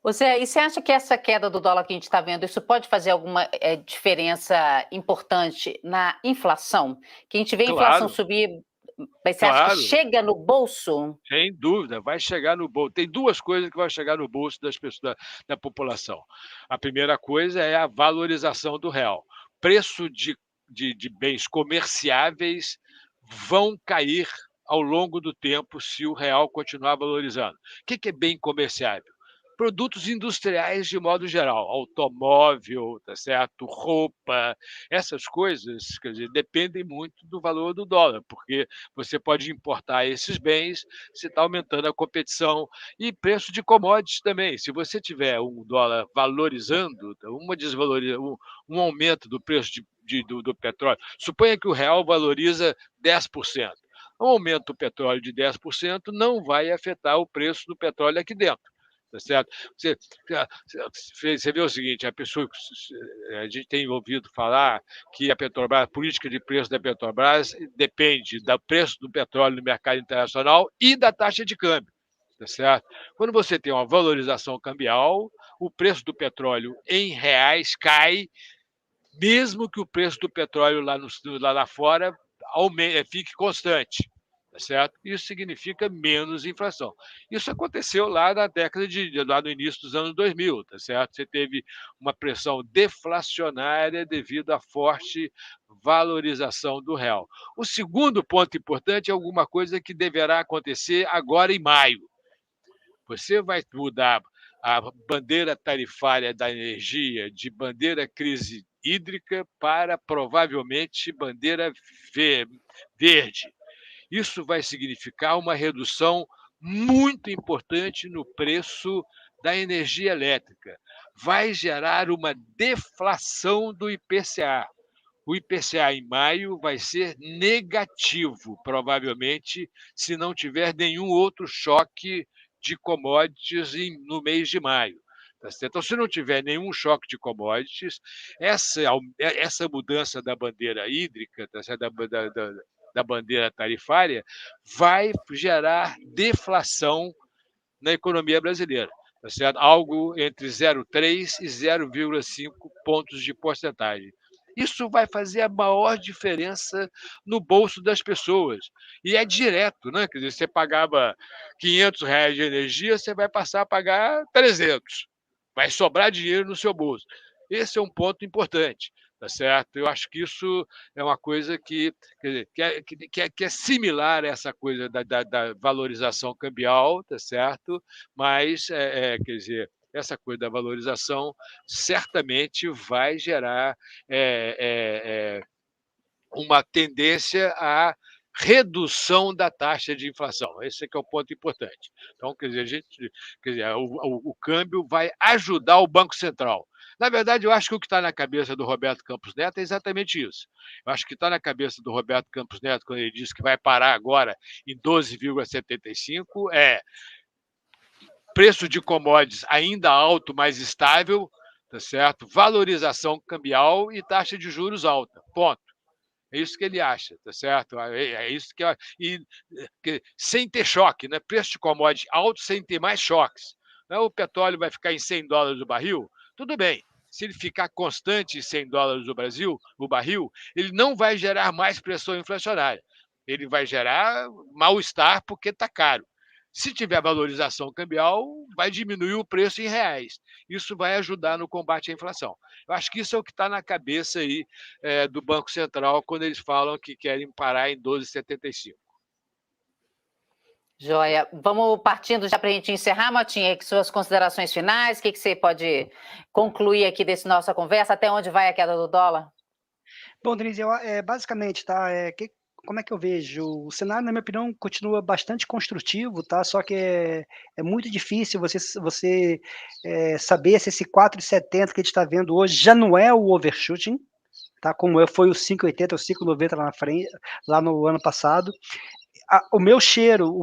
E você acha que essa queda do dólar que a gente está vendo, isso pode fazer alguma diferença importante na inflação? Que a gente vê a inflação Claro, subir, mas você acha que claro. chega no bolso? Sem dúvida, vai chegar no bolso. Tem duas coisas que vão chegar no bolso das pessoas, da população. A primeira coisa é a valorização do real. Preço de bens comerciáveis vão cair ao longo do tempo se o real continuar valorizando. O que é bem comerciável? Produtos industriais de modo geral, automóvel, tá certo? Roupa, essas coisas, quer dizer, dependem muito do valor do dólar, porque você pode importar esses bens, você está aumentando a competição e preço de commodities também. Se você tiver um dólar valorizando, um aumento do preço do petróleo, suponha que o real valoriza 10%. Um aumento do petróleo de 10% não vai afetar o preço do petróleo aqui dentro. Tá certo? Você vê o seguinte, a gente tem ouvido falar que a política de preço da Petrobras depende do preço do petróleo no mercado internacional e da taxa de câmbio, tá certo? Quando você tem uma valorização cambial, o preço do petróleo em reais cai, mesmo que o preço do petróleo lá fora fique constante. Tá certo? Isso significa menos inflação. Isso aconteceu lá lá no início dos anos 2000, tá certo? Você teve uma pressão deflacionária devido à forte valorização do real. O segundo ponto importante é alguma coisa que deverá acontecer agora em maio. Você vai mudar a bandeira tarifária da energia de bandeira crise hídrica para provavelmente bandeira verde. Isso vai significar uma redução muito importante no preço da energia elétrica. Vai gerar uma deflação do IPCA. O IPCA em maio vai ser negativo, provavelmente, se não tiver nenhum outro choque de commodities no mês de maio. Então, se não tiver nenhum choque de commodities, essa mudança da bandeira hídrica, da bandeira tarifária, vai gerar deflação na economia brasileira. Tá certo? Algo entre 0,3 e 0,5 pontos de porcentagem. Isso vai fazer a maior diferença no bolso das pessoas. E é direto, né? Quer dizer, você pagava R$ 500 de energia, você vai passar a pagar 300. Vai sobrar dinheiro no seu bolso. Esse é um ponto importante, tá certo? Eu acho que isso é uma coisa que é similar a essa coisa da valorização cambial, tá certo? Mas, quer dizer, essa coisa da valorização certamente vai gerar uma tendência à redução da taxa de inflação. Esse é que é o ponto importante. Então, quer dizer, o câmbio vai ajudar o Banco Central. Na verdade, eu acho que o que está na cabeça do Roberto Campos Neto é exatamente isso. Eu acho que está na cabeça do Roberto Campos Neto, quando ele diz que vai parar agora em 12,75, preço de commodities ainda alto, mas estável, tá certo? Valorização cambial e taxa de juros alta. Ponto. É isso que ele acha, tá certo? É isso que sem ter choque, né? Preço de commodity alto sem ter mais choques. O petróleo vai ficar em $100 o barril? Tudo bem. Se ele ficar constante em $100 o barril, ele não vai gerar mais pressão inflacionária. Ele vai gerar mal-estar porque está caro. Se tiver valorização cambial, vai diminuir o preço em reais. Isso vai ajudar no combate à inflação. Eu acho que isso é o que está na cabeça aí do Banco Central quando eles falam que querem parar em 12,75. Joia. Vamos partindo já para a gente encerrar, Motinha, que suas considerações finais, o que você pode concluir aqui desse nossa conversa, até onde vai a queda do dólar? Bom, Denise, basicamente, tá? Como é que eu vejo? O cenário, na minha opinião, continua bastante construtivo, tá? Só que é muito difícil você saber se esse 4,70 que a gente está vendo hoje já não é o overshooting, tá? Como foi o 5,80, o 5,90 lá na frente, lá no ano passado. O meu cheiro,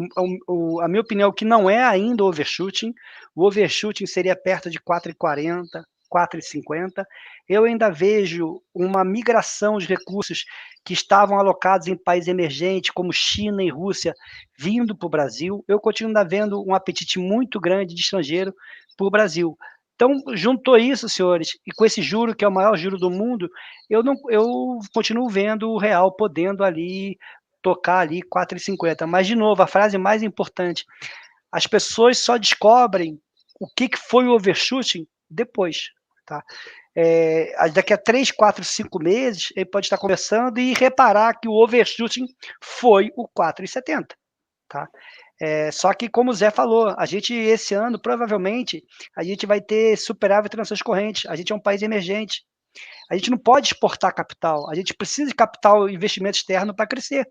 a minha opinião, que não é ainda overshooting. O overshooting seria perto de 4,40, 4,50. Eu ainda vejo uma migração de recursos que estavam alocados em países emergentes, como China e Rússia, vindo para o Brasil. Eu continuo ainda vendo um apetite muito grande de estrangeiro para o Brasil. Então, juntou isso, senhores, e com esse juro, que é o maior juro do mundo, eu continuo vendo o real podendo ali tocar ali 4,50. Mas, de novo, a frase mais importante, as pessoas só descobrem o que foi o overshooting depois, tá? Daqui a 3, 4, 5 meses, ele pode estar conversando e reparar que o overshooting foi o 4,70, tá? Só que, como o Zé falou, a gente, esse ano, provavelmente, a gente vai ter superávit em transações correntes. A gente é um país emergente. A gente não pode exportar capital. A gente precisa de capital e investimento externo para crescer.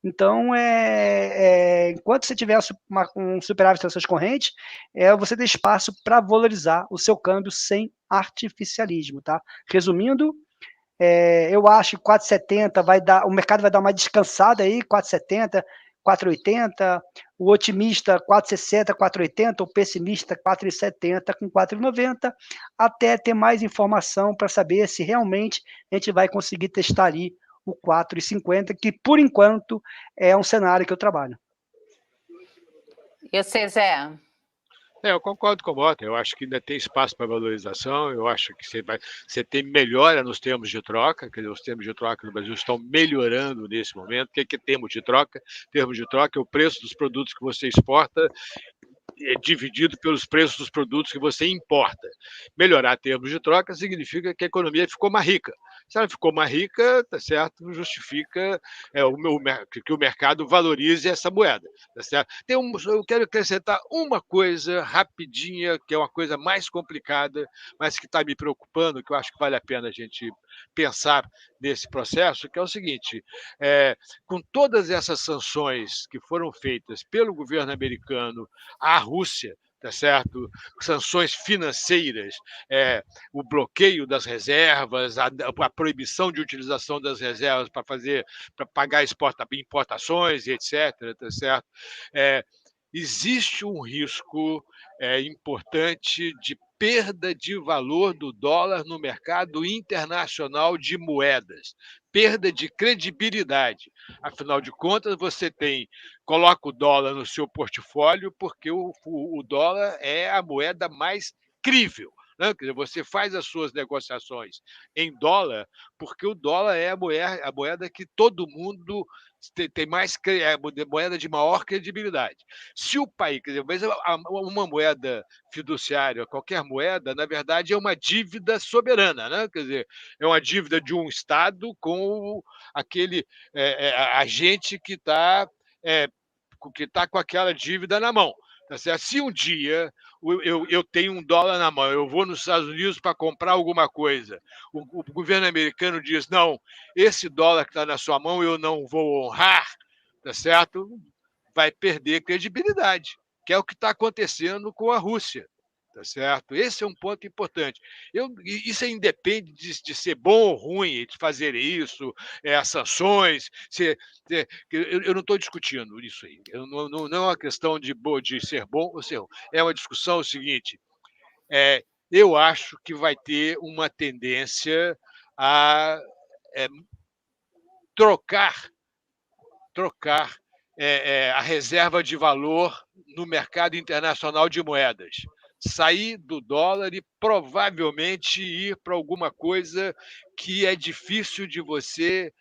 Então, enquanto você tiver um superávit de transações correntes, você tem espaço para valorizar o seu câmbio sem artificialismo, tá? Resumindo, eu acho que 4,70 o mercado vai dar uma descansada aí, 4,70, 4,80, o otimista 4,60, 4,80, o pessimista 4,70 com 4,90, até ter mais informação para saber se realmente a gente vai conseguir testar ali o 4,50, que por enquanto é um cenário que eu trabalho. E você, Zé? Eu concordo com o Mota, eu acho que ainda tem espaço para valorização, eu acho que você tem melhora nos termos de troca, quer dizer, os termos de troca no Brasil estão melhorando nesse momento. O que é termos de troca? Termos de troca é o preço dos produtos que você exporta dividido pelos preços dos produtos que você importa. Melhorar termos de troca significa que a economia ficou mais rica. Se ela ficou mais rica, tá certo, justifica que o mercado valorize essa moeda. Tá certo? Eu quero acrescentar uma coisa rapidinha, que é uma coisa mais complicada, mas que está me preocupando, que eu acho que vale a pena a gente pensar nesse processo, que é o seguinte: com todas essas sanções que foram feitas pelo governo americano à Rússia, tá certo? Sanções financeiras, o bloqueio das reservas, a proibição de utilização das reservas para pagar importações e etc, tá certo? Existe um risco importante de perda de valor do dólar no mercado internacional de moedas, perda de credibilidade. Afinal de contas, você coloca o dólar no seu portfólio porque o dólar é a moeda mais crível. Né? Quer dizer, você faz as suas negociações em dólar porque o dólar é a moeda que todo mundo tem mais, a moeda de maior credibilidade. Se o país, quer dizer, uma moeda fiduciária, qualquer moeda, na verdade, é uma dívida soberana, né? Quer dizer, é uma dívida de um Estado com aquele agente que está com aquela dívida na mão. Tá certo? Se um dia eu tenho $1 na mão, eu vou nos Estados Unidos para comprar alguma coisa, o governo americano diz, não, esse dólar que está na sua mão eu não vou honrar, tá certo? Vai perder credibilidade, que é o que está acontecendo com a Rússia. tá certo? Esse é um ponto importante. Isso independe de ser bom ou ruim, de fazer isso, as sanções, eu não estou discutindo isso aí. Não é uma questão de ser bom ou ser ruim. É uma discussão o seguinte, eu acho que vai ter uma tendência a trocar a reserva de valor no mercado internacional de moedas. Sair do dólar e provavelmente ir para alguma coisa que é difícil de você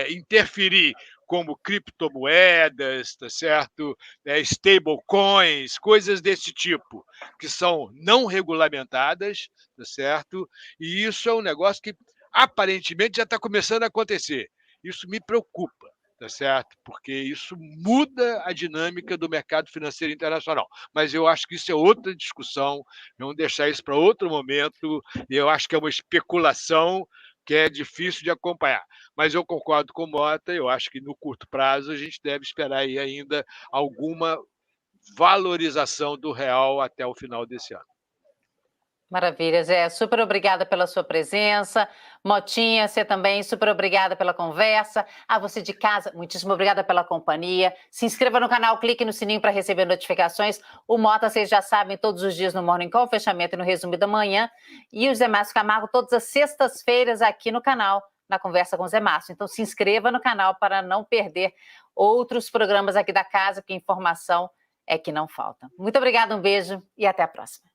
interferir, como criptomoedas, tá certo? Stablecoins, coisas desse tipo, que são não regulamentadas, tá certo? E isso é um negócio que aparentemente já está começando a acontecer. Isso me preocupa, tá certo? Porque isso muda a dinâmica do mercado financeiro internacional. Mas eu acho que isso é outra discussão, vamos deixar isso para outro momento, e eu acho que é uma especulação que é difícil de acompanhar. Mas eu concordo com o Mota, eu acho que no curto prazo a gente deve esperar aí ainda alguma valorização do real até o final desse ano. Maravilha, Zé. Super obrigada pela sua presença. Motinha, você também, super obrigada pela conversa. A você de casa, muitíssimo obrigada pela companhia. Se inscreva no canal, clique no sininho para receber notificações. O Mota, vocês já sabem, todos os dias no Morning Call, fechamento e no resumo da manhã. E o Zé Márcio Camargo, todas as sextas-feiras aqui no canal, na Conversa com o Zé Márcio. Então, se inscreva no canal para não perder outros programas aqui da casa, porque informação é que não falta. Muito obrigada, um beijo e até a próxima.